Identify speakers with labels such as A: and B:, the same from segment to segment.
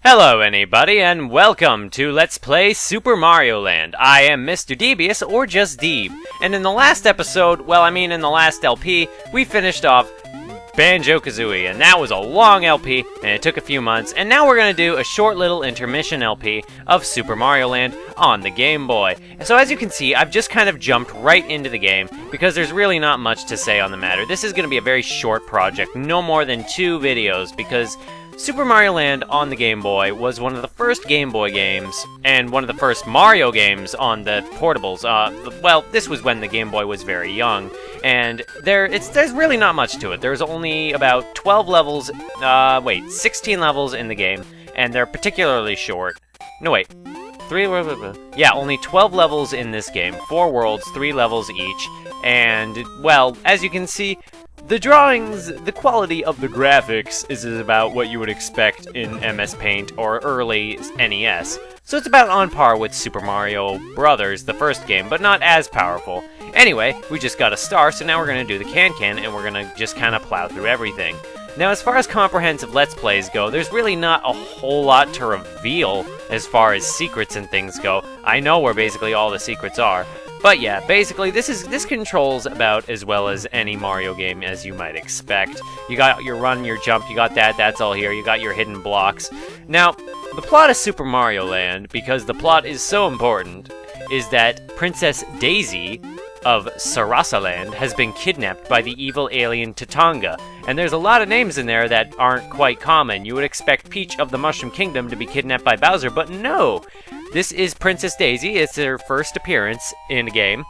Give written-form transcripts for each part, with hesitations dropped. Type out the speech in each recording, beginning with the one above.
A: Hello anybody, and welcome to Let's Play Super Mario Land. I am Mr. Devious, or just Deeb, and in the last episode, in the last LP, we finished off Banjo-Kazooie, and that was a long LP, and it took a few months, and now we're gonna do a short little intermission LP of Super Mario Land on the Game Boy. And so as you can see, I've just kind of jumped right into the game, because there's really not much to say on the matter. This is gonna be a very short project, no more than 2 videos, because Super Mario Land on the Game Boy was one of the first Game Boy games, and one of the first Mario games on the portables. This was when the Game Boy was very young, and there's really not much to it. There's only about 12 levels, 16 levels in the game, and they're particularly short. No, wait. Only 12 levels in this game. 4 worlds, 3 levels each, and, well, as you can see, the drawings, the quality of the graphics is about what you would expect in MS Paint or early NES. So it's about on par with Super Mario Brothers, the first game, but not as powerful. Anyway, we just got a star, so now we're going to do the can-can, and we're going to just kind of plow through everything. Now, as far as comprehensive Let's Plays go, there's really not a whole lot to reveal as far as secrets and things go. I know where basically all the secrets are. But yeah, basically, this controls about as well as any Mario game as you might expect. You got your run, your jump, you got that's all here, you got your hidden blocks. Now, the plot of Super Mario Land, because the plot is so important, is that Princess Daisy of Sarasaland has been kidnapped by the evil alien Tatanga. And there's a lot of names in there that aren't quite common. You would expect Peach of the Mushroom Kingdom to be kidnapped by Bowser, but no! This is Princess Daisy. It's her first appearance in a game,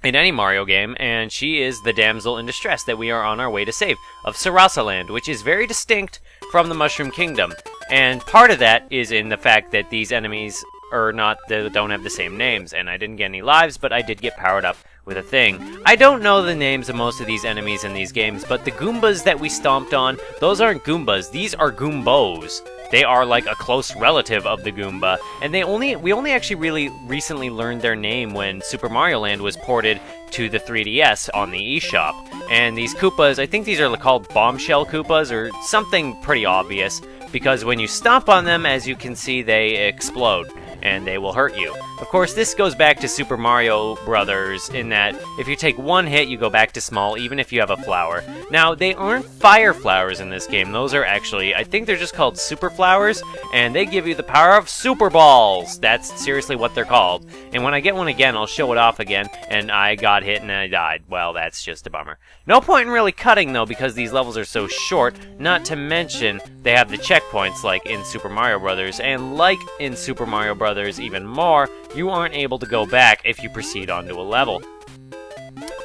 A: in any Mario game, and she is the damsel in distress that we are on our way to save, of Sarasaland, which is very distinct from the Mushroom Kingdom. And part of that is in the fact that these enemies they don't have the same names, and I didn't get any lives, but I did get powered up with a thing. I don't know the names of most of these enemies in these games, but the Goombas that we stomped on, those aren't Goombas, these are Goombos. They are like a close relative of the Goomba, and we only actually really recently learned their name when Super Mario Land was ported to the 3DS on the eShop. And these Koopas, I think these are called Bombshell Koopas, or something pretty obvious, because when you stomp on them, as you can see, they explode, and they will hurt you. Of course, this goes back to Super Mario Brothers in that if you take one hit, you go back to small, even if you have a flower. Now, they aren't fire flowers in this game. Those are actually, I think they're just called super flowers, and they give you the power of super balls. That's seriously what they're called. And when I get one again, I'll show it off again, and I got hit and I died. Well, that's just a bummer. No point in really cutting, though, because these levels are so short, not to mention they have the checkpoints like in Super Mario Brothers, and like in Super Mario Brothers even more, you aren't able to go back if you proceed onto a level.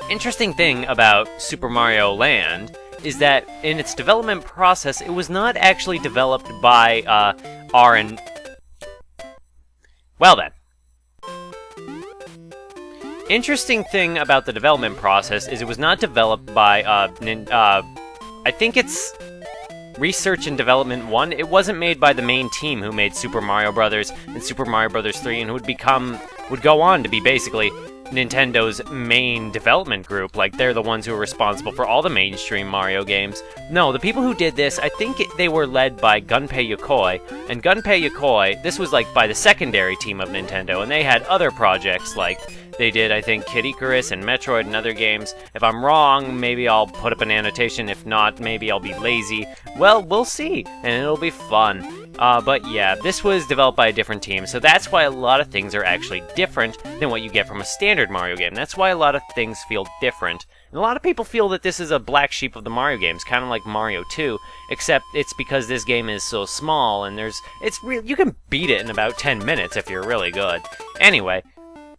A: Interesting thing about Super Mario Land is that in its development process, it was not actually developed by Well then. Interesting thing about the development process is it was not developed by I think it's Research and Development 1. It wasn't made by the main team who made Super Mario Brothers and Super Mario Brothers 3 and would go on to be basically Nintendo's main development group. Like, they're the ones who are responsible for all the mainstream Mario games. No, the people who did this, I think they were led by Gunpei Yokoi, and Gunpei Yokoi, this was like by the secondary team of Nintendo, and they had other projects like they did, I think, Kid Icarus and Metroid and other games. If I'm wrong, maybe I'll put up an annotation. If not, maybe I'll be lazy. Well, we'll see, and it'll be fun. But yeah, this was developed by a different team, so that's why a lot of things are actually different than what you get from a standard Mario game. That's why a lot of things feel different. And a lot of people feel that this is a black sheep of the Mario games, kind of like Mario 2, except it's because this game is so small, and you can beat it in about 10 minutes if you're really good. Anyway,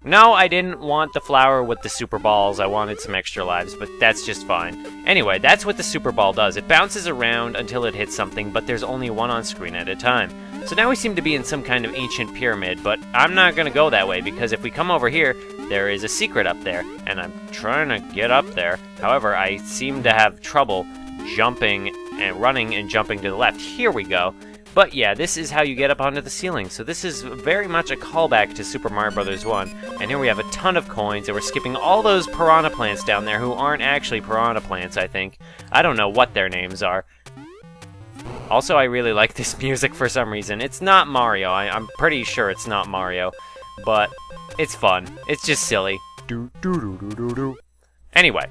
A: no, I didn't want the flower with the super balls. I wanted some extra lives, but that's just fine. Anyway, that's what the super ball does. It bounces around until it hits something, but there's only one on screen at a time. So now we seem to be in some kind of ancient pyramid, but I'm not going to go that way, because if we come over here, there is a secret up there, and I'm trying to get up there. However, I seem to have trouble jumping and running and jumping to the left. Here we go. But yeah, this is how you get up onto the ceiling. So this is very much a callback to Super Mario Bros. 1. And here we have a ton of coins, and we're skipping all those piranha plants down there who aren't actually piranha plants, I think. I don't know what their names are. Also, I really like this music for some reason. It's not Mario. I'm pretty sure it's not Mario. But it's fun. It's just silly. Anyway.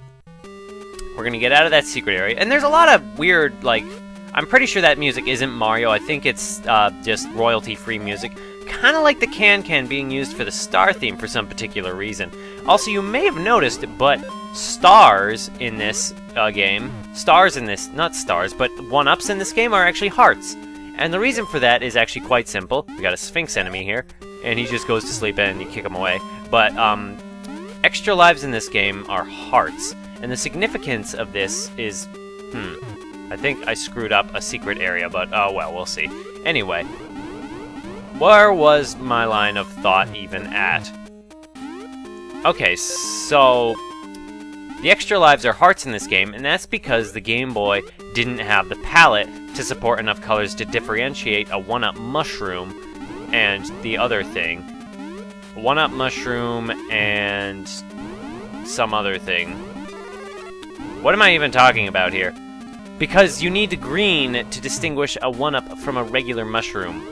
A: We're gonna get out of that secret area. And there's a lot of weird, like... I'm pretty sure that music isn't Mario. I think it's just royalty-free music. Kind of like the can-can being used for the star theme for some particular reason. Also, you may have noticed, but stars in this game... Stars in this... Not stars, but one-ups in this game are actually hearts. And the reason for that is actually quite simple. We got a Sphinx enemy here, and he just goes to sleep and you kick him away. But, extra lives in this game are hearts. And the significance of this is... I think I screwed up a secret area, but oh well, we'll see. Anyway, where was my line of thought even at? Okay, so the extra lives are hearts in this game, and that's because the Game Boy didn't have the palette to support enough colors to differentiate a one-up mushroom and the other thing. A one-up mushroom and some other thing. What am I even talking about here? Because you need the green to distinguish a one-up from a regular mushroom.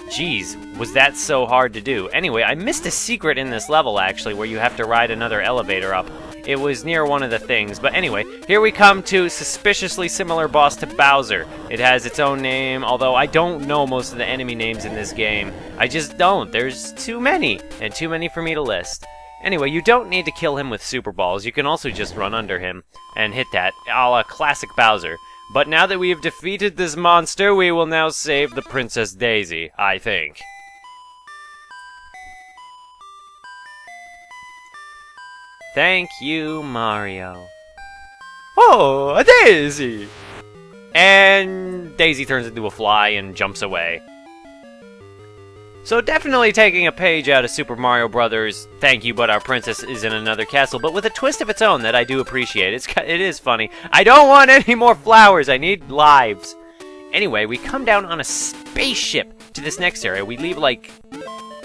A: Jeez, was that so hard to do? Anyway, I missed a secret in this level, actually, where you have to ride another elevator up. It was near one of the things, but anyway, here we come to suspiciously similar boss to Bowser. It has its own name, although I don't know most of the enemy names in this game. I just don't. There's too many, and too many for me to list. Anyway, you don't need to kill him with Super Balls. You can also just run under him and hit that, a la classic Bowser. But now that we have defeated this monster, we will now save the Princess Daisy, I think. Thank you, Mario. Oh, a Daisy! And Daisy turns into a fly and jumps away. So definitely taking a page out of Super Mario Brothers. Thank you, but our princess is in another castle, but with a twist of its own that I do appreciate. It is funny. I don't want any more flowers. I need lives. Anyway, we come down on a spaceship to this next area. We leave, like,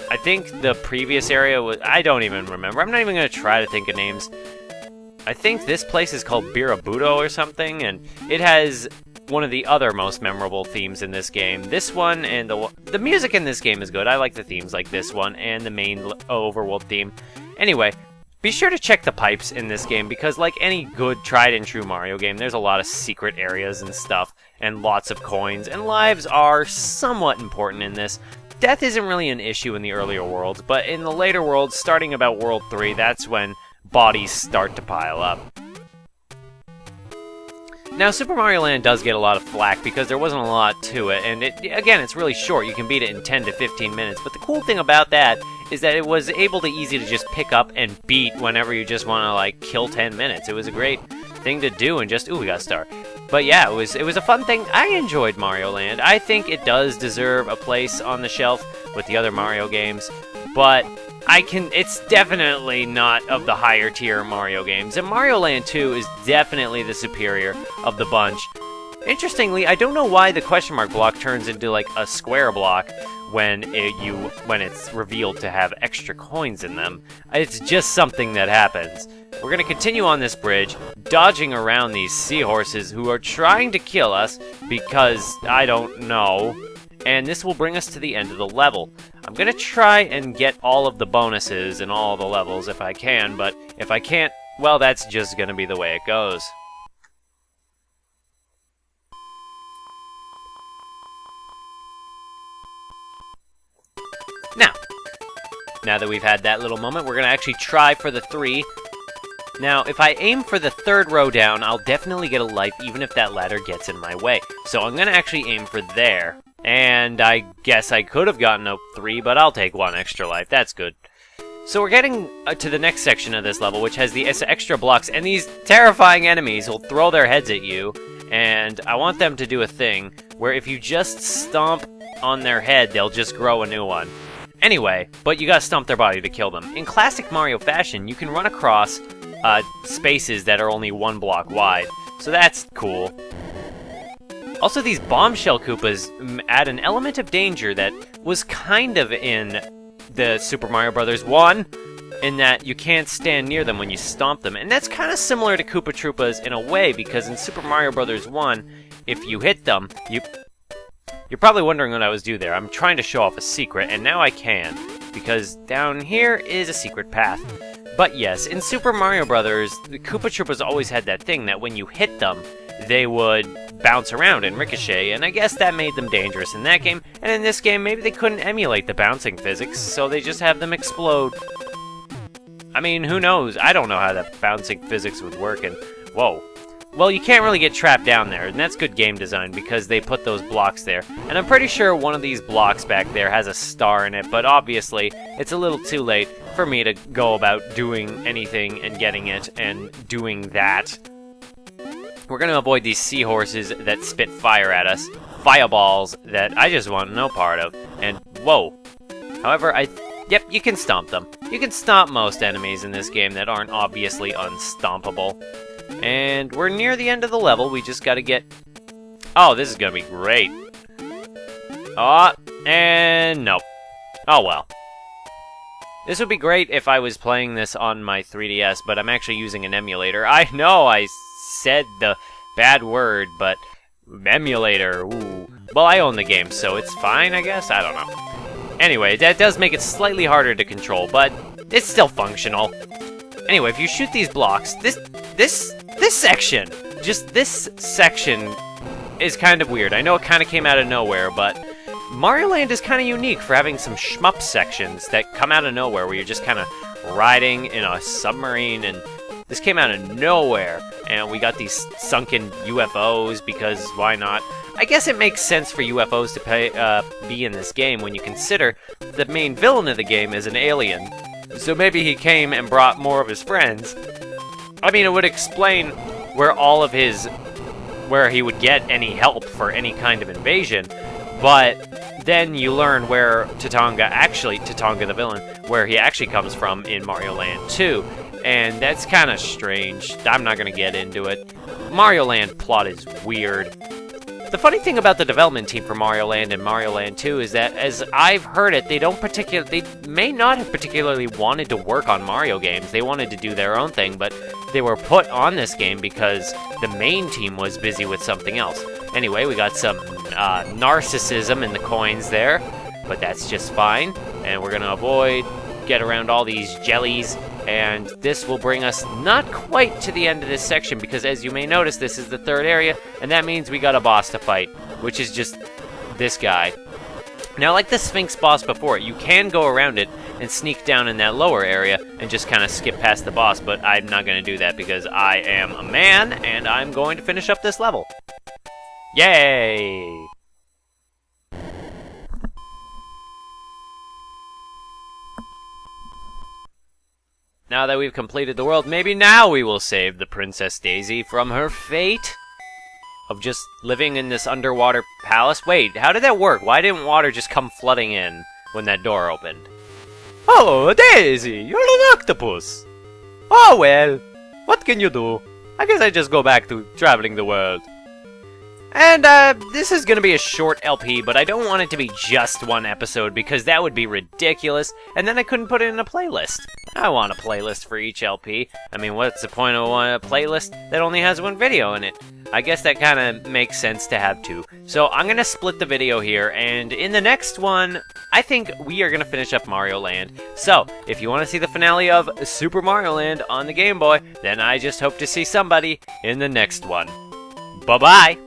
A: I think the previous area was... I don't even remember. I'm not even going to try to think of names. I think this place is called Birabuto or something, and it has one of the other most memorable themes in this game. This one, and the music in this game is good. I like the themes like this one, and the main overworld theme. Anyway, be sure to check the pipes in this game, because like any good tried and true Mario game, there's a lot of secret areas and stuff, and lots of coins, and lives are somewhat important in this. Death isn't really an issue in the earlier worlds, but in the later worlds, starting about World 3, that's when bodies start to pile up. Now, Super Mario Land does get a lot of flack because there wasn't a lot to it, and again, it's really short. You can beat it in 10 to 15 minutes, but the cool thing about that is that it was able to easy to just pick up and beat whenever you just want to, like, kill 10 minutes. It was a great thing to do and just, ooh, we got a star. But yeah, it was a fun thing. I enjoyed Mario Land. I think it does deserve a place on the shelf with the other Mario games, but it's definitely not of the higher tier Mario games, and Mario Land 2 is definitely the superior of the bunch. Interestingly, I don't know why the question mark block turns into like a square block when it's revealed to have extra coins in them. It's just something that happens. We're gonna continue on this bridge, dodging around these seahorses who are trying to kill us because I don't know. And this will bring us to the end of the level. I'm gonna try and get all of the bonuses in all the levels if I can, but if I can't, well, that's just gonna be the way it goes. Now that we've had that little moment, we're gonna actually try for the 3. Now, if I aim for the 3rd row down, I'll definitely get a life even if that ladder gets in my way. So I'm gonna actually aim for there. And I guess I could have gotten a 3, but I'll take 1 extra life. That's good. So we're getting to the next section of this level, which has the extra blocks, and these terrifying enemies will throw their heads at you, and I want them to do a thing where if you just stomp on their head, they'll just grow a new one. Anyway, but you gotta stomp their body to kill them. In classic Mario fashion, you can run across spaces that are only 1 block wide, so that's cool. Also, these bombshell Koopas add an element of danger that was kind of in the Super Mario Bros. 1, in that you can't stand near them when you stomp them. And that's kind of similar to Koopa Troopas in a way, because in Super Mario Bros. 1, if you hit them, You're probably wondering what I was doing there. I'm trying to show off a secret, and now I can, because down here is a secret path. But yes, in Super Mario Brothers, the Koopa Troopas always had that thing that when you hit them, they would bounce around and ricochet, and I guess that made them dangerous in that game. And in this game, maybe they couldn't emulate the bouncing physics, so they just have them explode. I mean, who knows? I don't know how that bouncing physics would work, and whoa. Well, you can't really get trapped down there, and that's good game design because they put those blocks there. And I'm pretty sure one of these blocks back there has a star in it, but obviously, it's a little too late for me to go about doing anything and getting it and doing that. We're going to avoid these seahorses that spit fire at us, fireballs that I just want no part of, and whoa. However, yep, you can stomp them. You can stomp most enemies in this game that aren't obviously unstompable. And we're near the end of the level, we just gotta get... Oh, this is gonna be great. Oh, and nope. Oh well. This would be great if I was playing this on my 3DS, but I'm actually using an emulator. I know I said the bad word, but emulator, ooh. Well, I own the game, so it's fine, I guess? I don't know. Anyway, that does make it slightly harder to control, but it's still functional. Anyway, if you shoot these blocks, this section, just this section is kind of weird. I know it kind of came out of nowhere, but Mario Land is kind of unique for having some shmup sections that come out of nowhere where you're just kind of riding in a submarine, and this came out of nowhere, and we got these sunken UFOs because why not? I guess it makes sense for UFOs to be in this game when you consider the main villain of the game is an alien. So maybe he came and brought more of his friends. I mean, it would explain where where he would get any help for any kind of invasion, but then you learn where Tatonga the villain, where he actually comes from in Mario Land 2, and that's kind of strange. I'm not going to get into it. Mario Land plot is weird. The funny thing about the development team for Mario Land and Mario Land 2 is that, as I've heard it, they may not have particularly wanted to work on Mario games. They wanted to do their own thing, but they were put on this game because the main team was busy with something else. Anyway, we got some narcissism in the coins there, but that's just fine. And we're gonna get around all these jellies, and this will bring us not quite to the end of this section because, as you may notice, this is the third area, and that means we got a boss to fight, which is just this guy. Now, like the Sphinx boss before, you can go around it and sneak down in that lower area and just kind of skip past the boss, but I'm not going to do that because I am a man, and I'm going to finish up this level. Yay! Now that we've completed the world, maybe now we will save the Princess Daisy from her fate of just living in this underwater palace. Wait, how did that work? Why didn't water just come flooding in when that door opened? Oh, Daisy, you're an octopus! Oh well, what can you do? I guess I just go back to traveling the world. And, this is gonna be a short LP, but I don't want it to be just one episode because that would be ridiculous, and then I couldn't put it in a playlist. I want a playlist for each LP. I mean, what's the point of a playlist that only has one video in it? I guess that kind of makes sense to have two. So I'm gonna split the video here, and in the next one, I think we are gonna finish up Mario Land. So, if you want to see the finale of Super Mario Land on the Game Boy, then I just hope to see somebody in the next one. Bye-bye!